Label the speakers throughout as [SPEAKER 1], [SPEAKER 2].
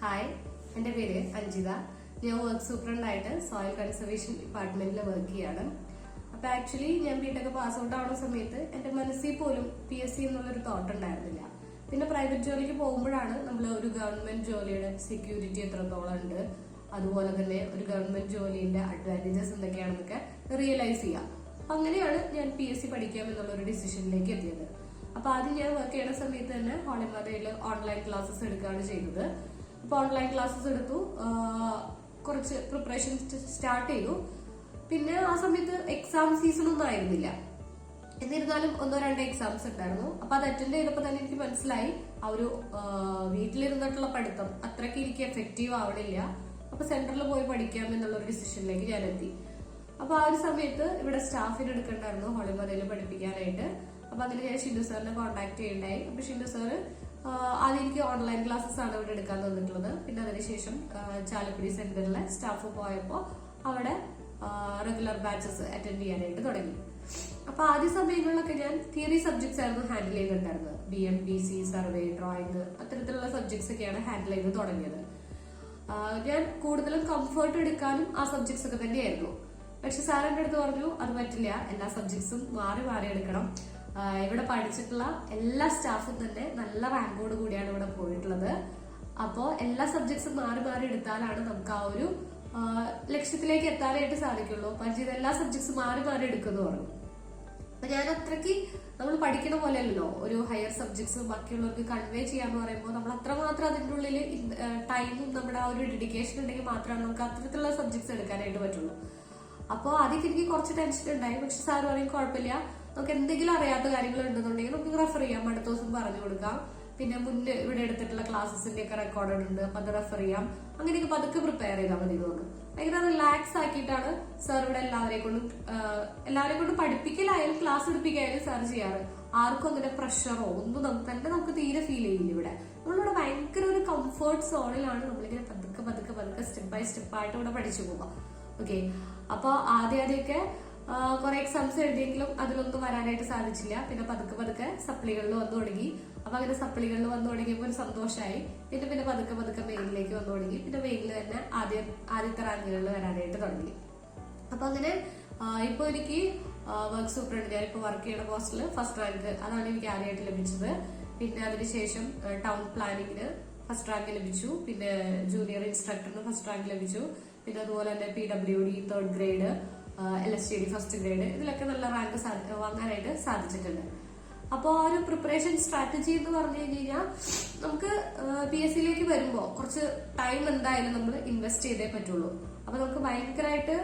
[SPEAKER 1] Hi, എൻ്റെ പേര് അഞ്ജിത. ഞാൻ വർക്ക് സൂപ്രണ്ടായിട്ട് സോയിൽ കൺസർവേഷൻ ഡിപ്പാർട്ട്മെന്റിൽ വർക്ക് ചെയ്യാണ്. അപ്പൊ ആക്ച്വലി ഞാൻ ബിടെക് പാസ് ഔട്ട് ആവുന്ന സമയത്ത് എന്റെ മനസ്സിൽ പോലും PSC എന്നുള്ളൊരു തോട്ട് ഉണ്ടായിരുന്നില്ല. പിന്നെ പ്രൈവറ്റ് ജോലിക്ക് പോകുമ്പോഴാണ് നമ്മൾ ഒരു ഗവൺമെന്റ് ജോലിയുടെ സെക്യൂരിറ്റി എത്രത്തോളം ഉണ്ട്, അതുപോലെ തന്നെ ഒരു ഗവൺമെന്റ് ജോലിയുടെ അഡ്വാൻറ്റേജസ് എന്തൊക്കെയാണെന്നൊക്കെ റിയലൈസ് ചെയ്യാം. അപ്പൊ അങ്ങനെയാണ് ഞാൻ PSC പഠിക്കാം എന്നുള്ള ഒരു ഡിസിഷനിലേക്ക് എത്തിയത്. അപ്പൊ ആദ്യം ഞാൻ വർക്ക് ചെയ്യുന്ന സമയത്ത് തന്നെ ഹോളിമതയിൽ ഓൺലൈൻ ക്ലാസ്സസ് എടുക്കുകയാണ് ചെയ്തത്. അപ്പൊ ഓൺലൈൻ ക്ലാസ്സസ് എടുത്തു, കുറച്ച് പ്രിപ്പറേഷൻ സ്റ്റാർട്ട് ചെയ്തു. പിന്നെ ആ സമയത്ത് എക്സാം സീസൺ ഒന്നും ആയിരുന്നില്ല. എന്നിരുന്നാലും 1-2 എക്സാംസ് ഉണ്ടായിരുന്നു. അപ്പൊ അത് അറ്റൻഡ് ചെയ്തപ്പോ തന്നെ എനിക്ക് മനസ്സിലായി ആ ഒരു വീട്ടിലിരുന്നിട്ടുള്ള പഠിത്തം അത്രയ്ക്ക് എനിക്ക് എഫക്റ്റീവ് ആവണില്ല. അപ്പൊ സെന്ററിൽ പോയി പഠിക്കാം എന്നുള്ള ഒരു ഡിസിഷനിലേക്ക് ഞാൻ എത്തി. അപ്പൊ ആ ഒരു സമയത്ത് ഇവിടെ സ്റ്റാഫിനെ എടുക്കണ്ടായിരുന്നു ഹോളിമതയിൽ പഠിപ്പിക്കാനായിട്ട്. അപ്പൊ അങ്ങനെ ഞാൻ ഷിൻഡു സാറിനെ കോൺടാക്ട് ചെയ്യണ്ടായി. അപ്പൊ ഷിൻഡു സാറ് ആദ്യം എനിക്ക് ഓൺലൈൻ ക്ലാസ്സസ് ആണ് ഇവിടെ എടുക്കാൻ തന്നിട്ടുള്ളത്. പിന്നെ അതിനുശേഷം ചാലക്കുടി സെന്ററിലെ സ്റ്റാഫ് പോയപ്പോൾ അവിടെ റെഗുലർ ബാച്ചസ് അറ്റൻഡ് ചെയ്യാനായിട്ട് തുടങ്ങി. അപ്പൊ ആദ്യ സമയങ്ങളിലൊക്കെ ഞാൻ തിയറി സബ്ജക്ട്സ് ആയിരുന്നു ഹാൻഡിൽ ചെയ്തിട്ടുണ്ടായിരുന്നത്. BMPC, സർവേ, ഡ്രോയിങ്, അത്തരത്തിലുള്ള സബ്ജക്ട്സ് ഒക്കെയാണ് ഹാൻഡിൽ ചെയ്ത് തുടങ്ങിയത്. ഞാൻ കൂടുതലും കംഫർട്ട് എടുക്കാനും ആ സബ്ജക്ട്സ് ഒക്കെ തന്നെയായിരുന്നു. പക്ഷെ സാറിന്റെ അടുത്ത് പറഞ്ഞു അത് പറ്റില്ല, എല്ലാ സബ്ജക്ട്സും മാറി മാറി എടുക്കണം. ഇവിടെ പഠിച്ചിട്ടുള്ള എല്ലാ സ്റ്റാഫും തന്നെ നല്ല റാങ്കോട് കൂടിയാണ് ഇവിടെ പോയിട്ടുള്ളത്. അപ്പോൾ എല്ലാ സബ്ജക്ട്സും മാറി മാറി എടുത്താലാണ് നമുക്ക് ആ ഒരു ലക്ഷ്യത്തിലേക്ക് എത്താനായിട്ട് സാധിക്കുള്ളൂ. അപ്പൊ ഇത് എല്ലാ സബ്ജക്ട്സും മാറി മാറി എടുക്കുന്നു പറഞ്ഞു. അപ്പൊ ഞാൻ അത്രയ്ക്ക് നമ്മൾ പഠിക്കണ പോലെയല്ലോ ഒരു ഹയർ സബ്ജക്ട്സ് ബാക്കിയുള്ളവർക്ക് കൺവേ ചെയ്യാന്ന് പറയുമ്പോൾ നമ്മൾ അത്രമാത്രം അതിൻ്റെ ഉള്ളിൽ ടൈമും നമ്മുടെ ആ ഒരു ഡെഡിക്കേഷൻ ഉണ്ടെങ്കിൽ മാത്രമാണ് നമുക്ക് അത്തരത്തിലുള്ള സബ്ജക്ട്സ് എടുക്കാനായിട്ട് പറ്റുള്ളൂ. അപ്പോൾ ആദ്യമൊക്കെ എനിക്ക് കുറച്ച് ടെൻഷൻ ഉണ്ടായി. പക്ഷെ സാർ പറയും കുഴപ്പമില്ല, നമുക്ക് എന്തെങ്കിലും അറിയാത്ത കാര്യങ്ങൾ ഉണ്ടെന്നുണ്ടെങ്കിൽ നമുക്ക് റെഫർ ചെയ്യാം, അടുത്ത ദിവസം പറഞ്ഞു കൊടുക്കാം. പിന്നെ മുന്നേ ഇവിടെ എടുത്തിട്ടുള്ള ക്ലാസ്സസിന്റെ ഒക്കെ റെക്കോർഡ് ഉണ്ട്, അപ്പൊ അത് റെഫർ ചെയ്യാം. അങ്ങനെയൊക്കെ പതുക്കെ പ്രിപ്പയർ ചെയ്താൽ മതി തോന്നുന്നു. ഭയങ്കര റിലാക്സ് ആക്കിയിട്ടാണ് സാർ ഇവിടെ എല്ലാവരെയും കൊണ്ട് പഠിപ്പിക്കലായാലും ക്ലാസ് എടുപ്പിക്കായാലും സാർ ചെയ്യാറ്. ആർക്കും അങ്ങനെ പ്രഷറോ ഒന്നും നമുക്ക് തീരെ ഫീൽ ചെയ്യില്ല. ഇവിടെ നമ്മളിവിടെ ഭയങ്കര ഒരു കംഫർട്ട് സോണിലാണ് നമ്മളിങ്ങനെ പതുക്കെ പതുക്കെ പതുക്കെ സ്റ്റെപ്പ് ബൈ സ്റ്റെപ്പ് ആയിട്ട് ഇവിടെ പഠിച്ചു പോകാം. ഓക്കെ, അപ്പൊ ആദ്യമൊക്കെ കുറെ എക്സാംസ് എഴുതിയെങ്കിലും അതിലൊന്നും വരാനായിട്ട് സാധിച്ചില്ല. പിന്നെ പതുക്കെ പതുക്കെ സപ്ലികളിൽ വന്നു തുടങ്ങി. അപ്പൊ അങ്ങനെ സപ്ലികളിൽ വന്നു തുടങ്ങിയപ്പോൾ ഒരു സന്തോഷമായി. പിന്നെ പതുക്കെ പതുക്കെ മെയിനിലേക്ക് വന്നു തുടങ്ങി. പിന്നെ മെയിനിൽ തന്നെ ആദ്യത്തെ റാങ്കുകളിൽ വരാനായിട്ട് തുടങ്ങി. അപ്പൊ അങ്ങനെ ഇപ്പൊ എനിക്ക് വർക്ക് സൂപ്രണ്ട്, ഞാൻ ഇപ്പൊ വർക്ക് ചെയ്യുന്ന പോസ്റ്റിൽ ഫസ്റ്റ് റാങ്ക്, അതാണ് എനിക്ക് ആദ്യമായിട്ട് ലഭിച്ചത്. പിന്നെ അതിനുശേഷം ടൗൺ പ്ലാനിങ്ങിന് ഫസ്റ്റ് റാങ്ക് ലഭിച്ചു. പിന്നെ ജൂനിയർ ഇൻസ്ട്രക്ടറിന് ഫസ്റ്റ് റാങ്ക് ലഭിച്ചു. പിന്നെ അതുപോലെ തന്നെ PWD 3rd grade, LSTD 1st grade, ഇതിലൊക്കെ നല്ല റാങ്ക് വാങ്ങാനായിട്ട് സാധിച്ചിട്ടുണ്ട്. അപ്പോൾ ആ ഒരു പ്രിപ്പറേഷൻ സ്ട്രാറ്റജി എന്ന് പറഞ്ഞു കഴിഞ്ഞാൽ നമുക്ക് PSCയിലേക്ക് വരുമ്പോൾ കുറച്ച് ടൈം എന്തായാലും നമ്മൾ ഇൻവെസ്റ്റ് ചെയ്തേ പറ്റുള്ളൂ. അപ്പൊ നമുക്ക് ഭയങ്കരമായിട്ട്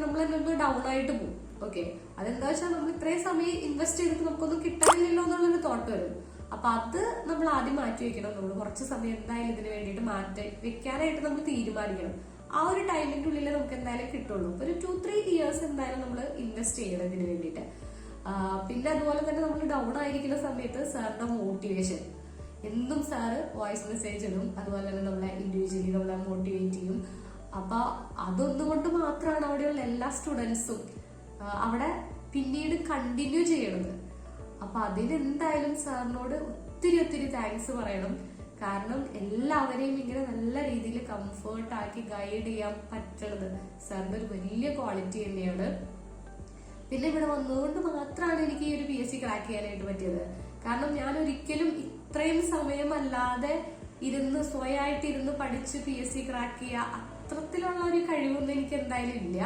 [SPEAKER 1] നമ്മൾ തന്നെ ഡൗൺ ആയിട്ട് പോകും. ഓക്കെ, അതെന്താ വെച്ചാൽ നമ്മൾ ഇത്രയും സമയം ഇൻവെസ്റ്റ് ചെയ്തിട്ട് നമുക്കൊന്നും കിട്ടാനില്ലല്ലോ എന്നുള്ളൊരു തോട്ട് വരും. അപ്പൊ അത് നമ്മൾ ആദ്യം മാറ്റി വെക്കണം. നമ്മൾ കുറച്ച് സമയം എന്തായാലും ഇതിന് വേണ്ടിയിട്ട് മാറ്റി വെക്കാനായിട്ട് നമ്മൾ തീരുമാനിക്കണം. ആ ഒരു ടൈമിന്റെ ഉള്ളിൽ നമുക്ക് എന്തായാലും കിട്ടുള്ളൂ. ഒരു 2-3 ഇയേഴ്സ് എന്തായാലും നമ്മൾ ഇൻവെസ്റ്റ് ചെയ്യണം ഇതിന് വേണ്ടിയിട്ട്. പിന്നെ അതുപോലെ തന്നെ നമ്മൾ ഡൗൺ ആയിരിക്കുന്ന സമയത്ത് സാറിന്റെ മോട്ടിവേഷൻ, എന്തും സാറ് വോയിസ് മെസ്സേജ് ഇടും, അതുപോലെ തന്നെ നമ്മളെ ഇൻഡിവിജ്വലി നമ്മളെ മോട്ടിവേറ്റ് ചെയ്യും. അപ്പൊ അതൊന്നുകൊണ്ട് മാത്രമാണ് അവിടെയുള്ള എല്ലാ സ്റ്റുഡൻസും അവിടെ പിന്നീട് കണ്ടിന്യൂ ചെയ്യണത്. അപ്പൊ അതിനെന്തായാലും സാറിനോട് ഒത്തിരി താങ്ക്സ് പറയണം. കാരണം എല്ലാവരെയും ഇങ്ങനെ നല്ല രീതിയിൽ കംഫേർട്ട് ആക്കി ഗൈഡ് ചെയ്യാൻ പറ്റണത് സാറിന്റെ ഒരു വലിയ ക്വാളിറ്റി തന്നെയാണ്. പിന്നെ ഇവിടെ വന്നതുകൊണ്ട് മാത്രമാണ് എനിക്ക് ഈ ഒരു PSC ക്രാക്ക് ചെയ്യാനായിട്ട് പറ്റിയത്. കാരണം ഞാൻ ഒരിക്കലും ഇത്രയും സമയമല്ലാതെ സ്വയമായിട്ട് ഇരുന്ന് പഠിച്ച് PSC ക്രാക്ക് ചെയ്യുക അത്രത്തിലുള്ള ഒരു കഴിവൊന്നും എനിക്ക് എന്തായാലും ഇല്ല.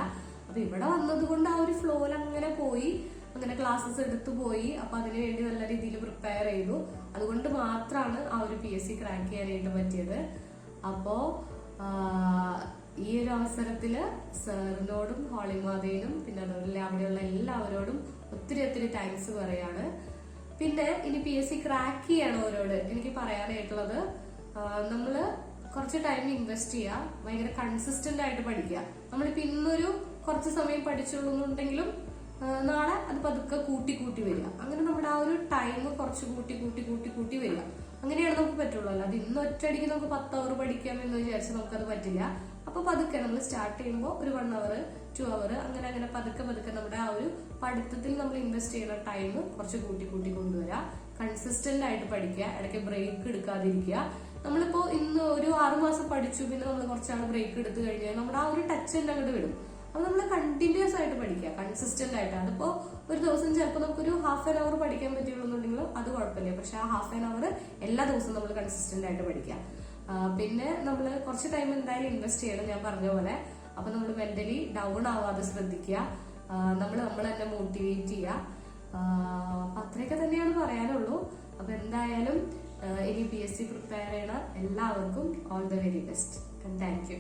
[SPEAKER 1] അപ്പൊ ഇവിടെ വന്നത് കൊണ്ട് ആ ഒരു ഫ്ലോയിൽ അങ്ങനെ പോയി, അങ്ങനെ ക്ലാസ്സസ് എടുത്തു പോയി. അപ്പൊ അതിനുവേണ്ടി നല്ല രീതിയിൽ പ്രിപ്പയർ ചെയ്തു. അതുകൊണ്ട് മാത്രമാണ് ആ ഒരു PSC ക്രാക്ക് ചെയ്യാനായിട്ട് പറ്റിയത്. അപ്പോ ഈ ഒരു അവസരത്തില് സാറിനോടും ഹോളിമാതയിലും പിന്നെ അതുപോലെ അവിടെയുള്ള എല്ലാവരോടും ഒത്തിരി താങ്ക്സ് പറയാണ്. പിന്നെ ഇനി PSC ക്രാക്ക് ചെയ്യണവരോട് എനിക്ക് പറയാനായിട്ടുള്ളത്, നമ്മള് കുറച്ച് ടൈം ഇൻവെസ്റ്റ് ചെയ്യുക, ഭയങ്കര കൺസിസ്റ്റന്റ് ആയിട്ട് പഠിക്കുക. നമ്മളിപ്പോ ഇന്നൊരു കുറച്ച് സമയം പഠിച്ചുള്ളൂ എന്നുണ്ടെങ്കിലും നാളെ അത് പതുക്കെ കൂട്ടി വരിക. അങ്ങനെ നമ്മുടെ ആ ഒരു ടൈം കുറച്ച് കൂട്ടി വരിക. അങ്ങനെയാണ് നമുക്ക് പറ്റുള്ളൂ. അല്ലാതെ ഇന്ന് ഒറ്റയടിക്ക് നമുക്ക് 10 അവർ പഠിക്കാം എന്ന് വിചാരിച്ച് നമുക്കത് പറ്റില്ല. അപ്പൊ പതുക്കെ നമ്മൾ സ്റ്റാർട്ട് ചെയ്യുമ്പോൾ ഒരു 1 അവർ 2 അവർ അങ്ങനെ പതുക്കെ നമ്മുടെ ആ ഒരു പഠിത്തത്തിൽ നമ്മൾ ഇൻവെസ്റ്റ് ചെയ്യുന്ന ടൈം കുറച്ച് കൂട്ടി കൊണ്ടുവരിക. കൺസിസ്റ്റന്റ് ആയിട്ട് പഠിക്കുക, ഇടയ്ക്ക് ബ്രേക്ക് എടുക്കാതിരിക്കുക. നമ്മളിപ്പോ ഇന്ന് ഒരു 6 മാസം പഠിച്ചു, പിന്നെ നമ്മൾ കുറച്ചാൾ ബ്രേക്ക് എടുത്തു കഴിഞ്ഞാൽ നമ്മുടെ ആ ഒരു ടച്ച് തന്നെ അങ്ങോട്ട് വിടും. അപ്പൊ നമ്മൾ കണ്ടിന്യൂസ് ആയിട്ട് പഠിക്കുക, കൺസിസ്റ്റന്റ് ആയിട്ട്. അതിപ്പോ ഒരു ദിവസം ചിലപ്പോൾ നമുക്കൊരു ഹാഫ് ആൻ അവർ പഠിക്കാൻ പറ്റുള്ളൂന്നുണ്ടെങ്കിലും അത് കുഴപ്പമില്ല. പക്ഷെ ആ ഹാഫ് ആൻ അവർ എല്ലാ ദിവസവും നമ്മൾ കൺസിസ്റ്റന്റ് ആയിട്ട് പഠിക്കുക. പിന്നെ നമ്മൾ കുറച്ച് ടൈം എന്തായാലും ഇൻവെസ്റ്റ് ചെയ്യണം, ഞാൻ പറഞ്ഞ പോലെ. അപ്പൊ നമ്മൾ മെന്റലി ഡൗൺ ആവാതെ ശ്രദ്ധിക്കുക, നമ്മൾ തന്നെ മോട്ടിവേറ്റ് ചെയ്യുക. അപ്പൊ അത്രയൊക്കെ തന്നെയാണ് പറയാനുള്ളൂ. അപ്പൊ എന്തായാലും ഇനി PSC പ്രിപ്പയർ ചെയ്യണ എല്ലാവർക്കും all the very best. Thank you.